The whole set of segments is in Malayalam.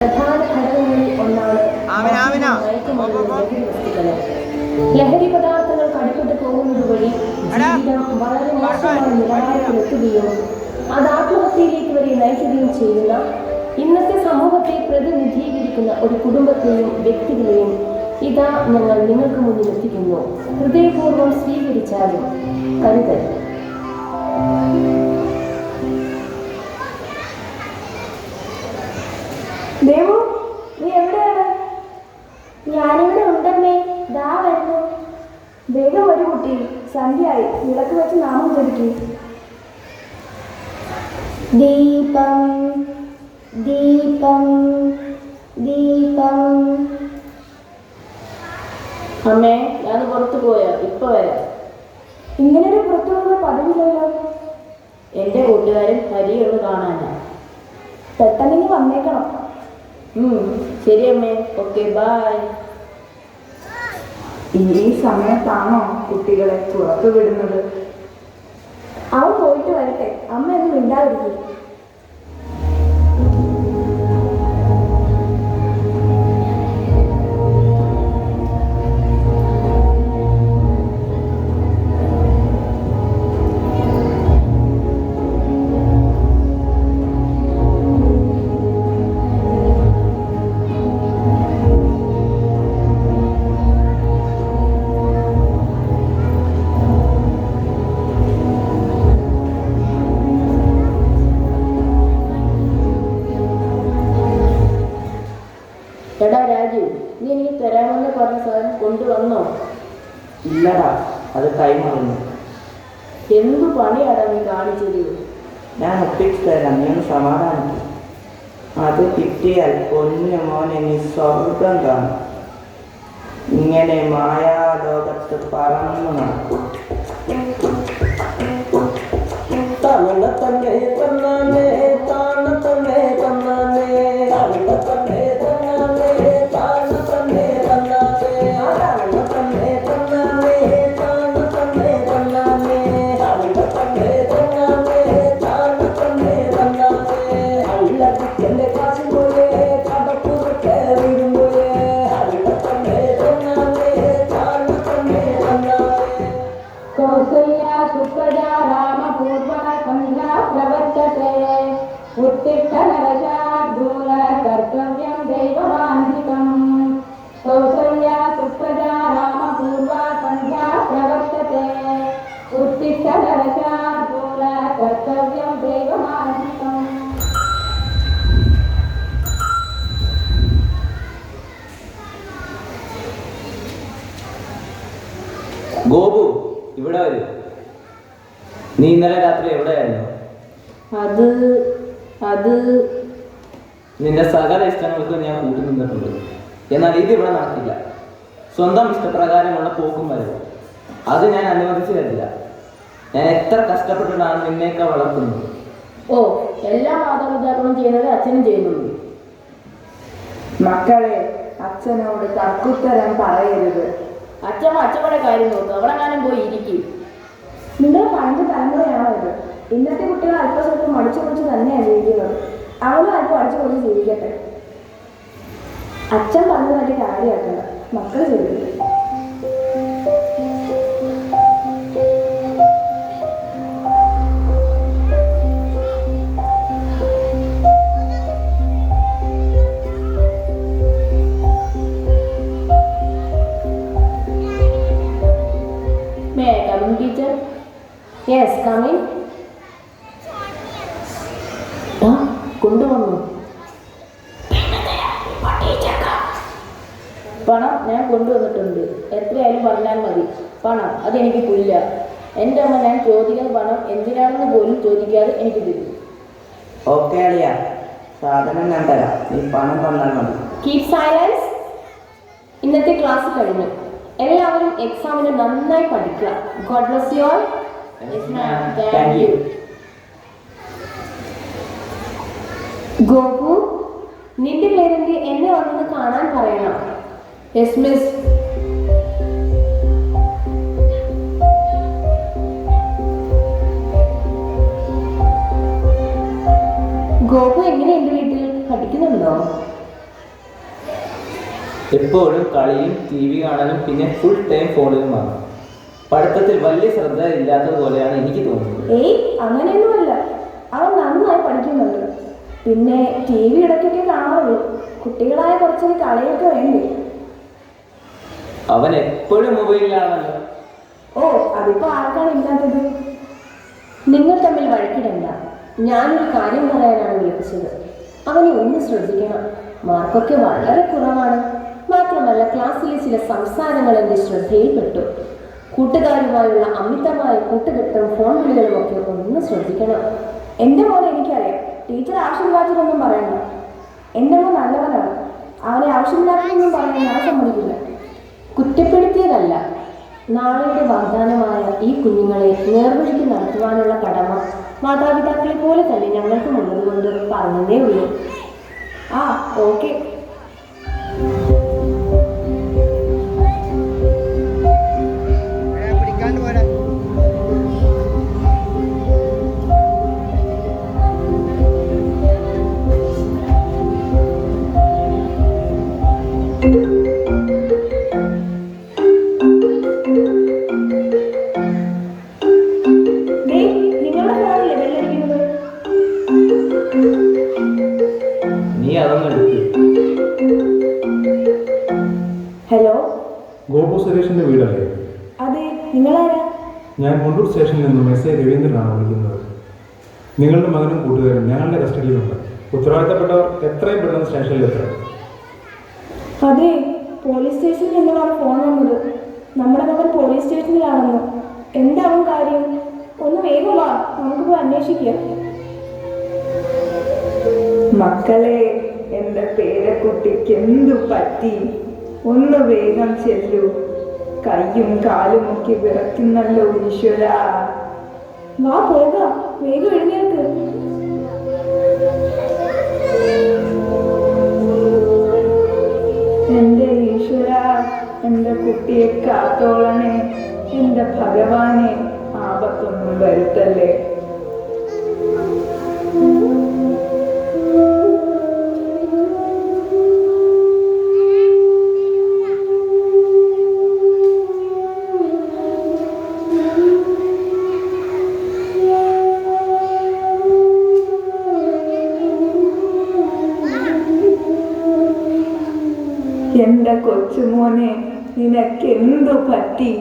പ്രധാന ഘടകങ്ങളിൽ ഒന്നാണ് ലഹരി പദാർത്ഥങ്ങൾക്ക് അടിപ്പെട്ട് പോകുന്നത് വഴി ജീവിതം വളരെ മോശമായ നിലവാരത്തിലെത്തുകയും അത് ആത്മഹത്യയിലേക്ക് വരെ നയിക്കുകയും ചെയ്യുന്ന ഇന്നത്തെ സമൂഹത്തെ പ്രതിനിധീകരിക്കുന്ന ഒരു കുടുംബത്തെയും വ്യക്തികളെയും ഇതാ ഞങ്ങൾ നിങ്ങൾക്ക് മുന്നിൽ എത്തിക്കുന്നു. ഹൃദയപൂർവ്വം സ്വീകരിച്ചാലും കരുതൽ. ദേവു, നീ എവിടെയാണ്? ഞാനിവിടെ ഉണ്ടമ്മേ, ദാ വരുന്നു. വേഗം ഒരു കുട്ടി, സന്ധ്യയായി. വിളക്ക് വെച്ച് നാമം ജപിക്കും. ദീപം ദീപം ദീപം. അമ്മേ, ഞാൻ പുറത്തു പോയാ, ഇപ്പൊ വരാം. ഇങ്ങനൊരു പുറത്തു പോകുന്ന പതിവില്ലല്ലോ. എന്റെ കൂട്ടുകാരൻ ഹരിയൊന്ന് കാണാനാ. പെട്ടെന്ന് വന്നേക്കണം. ശരി അമ്മേ, ഓക്കെ, ബൈ. ഈ സമയത്താണോ കുട്ടികളെ പുറത്തു വിടുന്നത്? അവൻ പോയിട്ട് വരട്ടെ, അമ്മ ഒന്നും മിണ്ടാതിരിക്കും. എടാ രാജു, നീ എനിക്ക് തരാമെന്ന് പറഞ്ഞ സാധനം കൊണ്ടുവന്നോ? ഇല്ലടാ, അത് കൈമറന്നു. എന്തു പണിയാടാ നീ കാണിച്ചത്? ഞാൻ ഒപ്പിച്ചു തരാം, നീ ഒന്ന് സമാധാനിക്കും. അത് കിട്ടിയാൽ പൊന്നു മോനെ നീ സ്വർഗം കാണും. ഇങ്ങനെ മായാലോകത്ത് പറന്നു നടക്കും. തമിഴ തന്നെ തന്നാനേ, താണ തന്നെ തന്നാനേ, തമിഴ തന്നെ തന്നാനേ, താണ തന്നെ തന്നാനേ, തമിഴ തന്നെ തന്നാനേ, താണ തന്നെ തന്നാനേ, തമിഴ തന്നെ തന്നാനേ, താണ തന്നെ തന്നാനേ. അല്ലത്തിന്റെ കാശ് പോലെ കടപ്പുറത്തെ വീടുമ്പോഴേ, തമിഴ തന്നെ തന്നാനേ, താണ തന്നെ തന്നാനേ. കൗസല്യ സുപ്രജാ രാമ പൂർവ സംഘാ പ്രവർത്തത്തെ. ഉത്തിഷ്ഠ നരശാർദൂല കർത്തവ്യം ദൈവമാന്തികം. കൗസല്യ സുപ്രജാ രാമ പൂർവ സംഘാ പ്രവർത്തത്തെ. ഉത്തിഷ്ഠ നരശാർദൂല കർത്തവ്യം ദൈവമാന്തികം. ഗോപു, ഇവിടെ വരൂ. നീ ഇന്നലെ രാത്രി എവിടെയായിരുന്നു? അത് നിന്റെ സകല ഇഷ്ടങ്ങൾക്ക് ഞാൻ കൂട്ടി നിന്നിട്ടുണ്ട്. എന്നാൽ ഇത് ഇവിടെ നടക്കില്ല. സ്വന്തം ഇഷ്ടപ്രകാരമുള്ള പോക്കും വരും. അത് ഞാൻ അനുവദിച്ചു തരില്ല. ഞാൻ എത്ര കഷ്ടപ്പെട്ടിട്ടാണ് നിന്നെയൊക്കെ വളർത്തുന്നത്. ഓ, എല്ലാ മാതാപിതാക്കളും ചെയ്യുന്നത് അച്ഛനും ചെയ്യുന്നുള്ളൂ. മക്കളെ, അച്ഛനോട് തർക്കുത്തരം പറയരുത്. അച്ഛമ്മയുടെ കാര്യം നോക്കുക, അവിടെ ഞാനും പോയി ഇരിക്കും. നിങ്ങൾ പണ്ട് തലമുറയാണോ ഇത്? ഇന്നത്തെ കുട്ടികൾ അല്പസ്വല്പം മടിച്ചു പൊളിച്ച് തന്നെയാണ് ജീവിക്കുന്നത്. അവനും അല്പം അടിച്ചു പൊളിച്ച് ജീവിക്കട്ടെ. അച്ഛൻ പറഞ്ഞ വലിയ കാര്യമാക്കണ്ട, മക്കൾ ചെയ്തില്ല. May I come in, teacher? Yes, come in. കൊണ്ടുവന്നു. പണം ഞാൻ കൊണ്ടുവന്നിട്ടുണ്ട്. എത്രയായാലും പറഞ്ഞാൽ മതി. പണം അതെനിക്ക് പുല്ല. എൻ്റെ അമ്മ ഞാൻ ചോദിക്കുന്ന പണം എന്തിനാണെന്ന് പോലും ചോദിക്കാതെ എനിക്ക് തരും. ഓക്കെ അളിയ, സാധനം ഞാൻ തരാം, നീ പണം തന്നാൽ മതി. Keep silence. ഇന്നത്തെ ക്ലാസ് കഴിഞ്ഞു. എല്ലാവരും എക്സാമിന് നന്നായി പഠിക്കുക. God bless you all. Thank you. Gopu, നിന്റെ പേരെന്ത്? എന്നെ വന്നൊന്ന് കാണാൻ പറയണം. Yes miss. ഗോപു എങ്ങനെയുണ്ട്? വീട്ടിൽ പഠിക്കുന്നുണ്ടോ? എപ്പോഴും കളിയും ടി വി കാണാനും പിന്നെ ഫുൾ ടൈം ഫോണിലുമാണ്. പഠിത്തത്തിൽ വലിയ ശ്രദ്ധ ഇല്ലാത്തതുപോലെയാണ് എനിക്ക് തോന്നുന്നത്. ഏയ് അങ്ങനെയൊന്നുമല്ല, അവൻ നന്നായി പഠിക്കുന്നുണ്ട്. പിന്നെ ടി വി ഇടയ്ക്കൊക്കെ കാണാറുള്ളൂ. കുട്ടികളായ കുറച്ചൊക്കെ കളിയൊക്കെ വേണ്ടി. അവൻ എപ്പോഴും മൊബൈലിലാണല്ലോ. ഓ, അതിപ്പോ ആർക്കാണ് ഇല്ലാത്തത്? നിങ്ങൾ തമ്മിൽ വഴക്കിടണ്ട. ഞാനൊരു കാര്യം പറയാനാണ് വിളിപ്പിച്ചത്. അവനെ ഒന്ന് ശ്രദ്ധിക്കണം. മാർക്കൊക്കെ വളരെ കുറവാണ്. മാത്രമല്ല ക്ലാസ്സിലെ ചില സംസാരങ്ങൾ എൻ്റെ ശ്രദ്ധയിൽപ്പെട്ടു. കൂട്ടുകാരുമായുള്ള അമിതമായ കൂട്ടുകെട്ടും ഫോൺ വിളികളും ഒക്കെ ഒന്ന് ശ്രദ്ധിക്കണം. എൻ്റെ മോനെ എനിക്കറിയാം. ടീച്ചർ ആവശ്യമില്ലാത്തതൊന്നും പറയണ്ട. എൻ്റെ മോൻ നല്ലവനാണ്. അവനെ ആവശ്യമില്ലാത്തതൊന്നും പറയാൻ ഞാൻ സമ്മതിക്കില്ല. കുറ്റപ്പെടുത്തിയതല്ല. നാളെയുടെ വാഗ്ദാനമായ ഈ കുഞ്ഞുങ്ങളെ നേർവഴിക്ക് നടത്തുവാനുള്ള കടമ മാതാപിതാക്കളെ പോലെ തന്നെ ഞങ്ങൾക്കും ഉള്ളതുകൊണ്ട് പറഞ്ഞതേ ഉള്ളൂ. ആ, ഓക്കെ. നിങ്ങളുടെ ഫോണിലെ ബെല്ലടിക്കുന്നത്? നീ അതൊന്നും എടുക്ക്. ഹലോ, ഗോപു സുരേഷിന്റെ വീടല്ലേ? അതെ, നിങ്ങളാരാ? ഞാൻ കൊണ്ടൂർ സ്റ്റേഷനിൽ നിന്നും എസ് ഐ രവീന്ദ്രനാണ് വിളിക്കുന്നത്. നിങ്ങളുടെ മകനും കൂട്ടുകാരും ഞങ്ങളുടെ കസ്റ്റഡിയിലുണ്ട്. ഉത്തരവാദിത്തപ്പെട്ടവർ എത്രയും പെട്ടെന്ന് സ്റ്റേഷനിൽ എത്തണം. അതെ, പോലീസ് സ്റ്റേഷനിൽ നിന്നാണ് ഫോൺ വന്നത്. നമ്മുടെ മകൻ പോലീസ് സ്റ്റേഷനിലാണെന്ന്. എന്താവും കാര്യം? ഒന്ന് വേഗം വാ, നമുക്ക് പോയി അന്വേഷിക്കാം. മക്കളെ, എൻ്റെ പേരക്കുട്ടിക്ക് എന്തു പറ്റി? ഒന്ന് വേഗം ചെല്ലൂ. കയ്യും കാലുമൊക്കെ വിറയ്ക്കുന്നല്ലോ ഈശ്വര. വാ പോകാം, വേഗം എഴുന്നേൽക്ക്. എൻ്റെ ഈശ്വര, എൻ്റെ കുട്ടിയെ കാത്തോളണേ. എൻ്റെ ഭഗവാനെ, ആപത്തൊന്നും വരുത്തല്ലേ. എന്റെ കൊച്ചുമോനെ, നിനക്കെന്തു പറ്റി?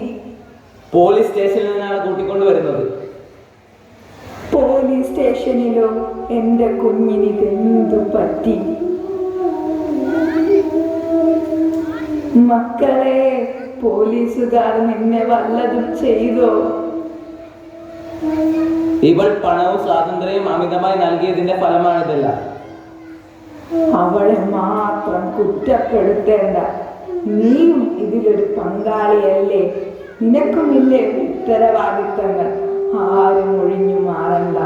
പോലീസ് സ്റ്റേഷനിൽ നിന്നാണ് കൂട്ടിക്കൊണ്ട് വരുന്നത്. പോലീസ് സ്റ്റേഷനിലോ? എന്റെ കുഞ്ഞിനിതെന്തു പറ്റി? മക്കളെ, പോലീസുകാർ നിന്നെ വല്ലതും ചെയ്തോ? ഇവൾ പണവും സ്വാതന്ത്ര്യവും അമിതമായി നൽകിയതിന്റെ ഫലമാണിതെല്ലാം. അവളെ മാത്രം കുറ്റപ്പെടുത്തേണ്ട. നീയും ഇതിലൊരു പങ്കാളിയല്ലേ? നിനക്കുമില്ലേ ഉത്തരവാദിത്തങ്ങൾ? ആരും ഒഴിഞ്ഞു മാറണ്ട.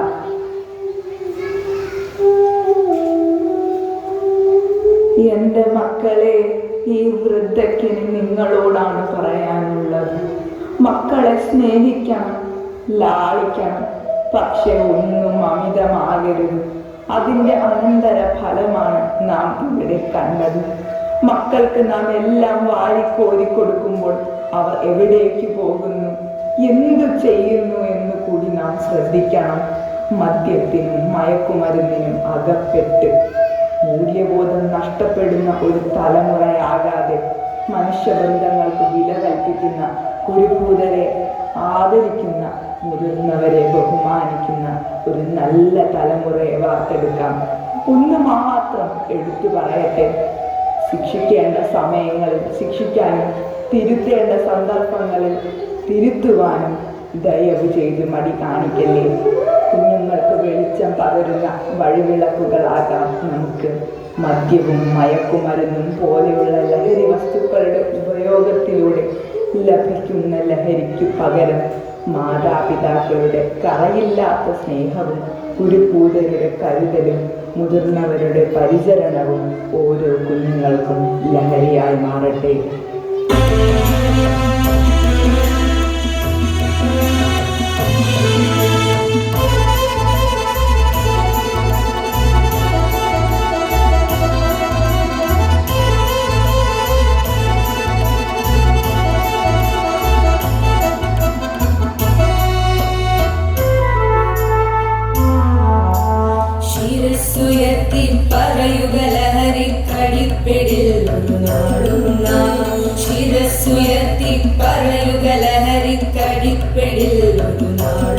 എന്റെ മക്കളെ, ഈ വൃദ്ധയ്ക്കിന് നിങ്ങളോടാണ് പറയാനുള്ളത്. മക്കളെ സ്നേഹിക്കണം, ലാളിക്കണം. പക്ഷെ ഒന്നും അമിതമാകരുത്. അതിൻ്റെ അനന്തര ഫലമാണ് നാം ഇവിടെ കണ്ടത്. മക്കൾക്ക് നാം എല്ലാം വാരിക്കോരി കൊടുക്കുമ്പോൾ അവർ എവിടേക്ക് പോകുന്നു, എന്തു ചെയ്യുന്നു എന്ന് കൂടി നാം ശ്രദ്ധിക്കണം. മദ്യത്തിനും മയക്കുമരുന്നിനും അകപ്പെട്ട് മൂല്യബോധം നഷ്ടപ്പെടുന്ന ഒരു തലമുറയാകാതെ മനുഷ്യബന്ധങ്ങൾക്ക് വില കൽപ്പിക്കുന്ന ഗുരുഭൂതരെ ആദരിക്കുന്ന, മുതിർന്നവരെ ബഹുമാനിക്കുന്ന ഒരു നല്ല തലമുറയെ വാർത്തെടുക്കാം. ഒന്ന് മാത്രം എടുത്തു പറയട്ടെ: ശിക്ഷിക്കേണ്ട സമയങ്ങളിൽ ശിക്ഷിക്കാനും തിരുത്തേണ്ട സന്ദർഭങ്ങളിൽ തിരുത്തുവാനും ദയവ് ചെയ്ത് മടി കാണിക്കല്ലേ. കുഞ്ഞുങ്ങൾക്ക് വെളിച്ചം പകരുന്ന വഴിവിളക്കുകളാകാം നമുക്ക്. മദ്യവും മയക്കുമരുന്നും പോലെയുള്ള ലഹരി വസ്തുക്കളുടെ ഉപയോഗത്തിലൂടെ ലഭിക്കുന്ന ലഹരിക്ക് പകരം മാതാപിതാക്കളുടെ കറയില്ലാത്ത സ്നേഹവും ഗുരുപൂജയുടെ കരുതലും മുതിർന്നവരുടെ പരിചരണവും ഓരോ കുഞ്ഞുങ്ങൾക്കും ലഹരിയായി മാറട്ടെ. കടിപ്പിടിൽ ഒരു നാടും നാം ശിരസ്സുയർത്തി പറയുക ലഹരി കടിപ്പിടിൽ ഒരു നാട്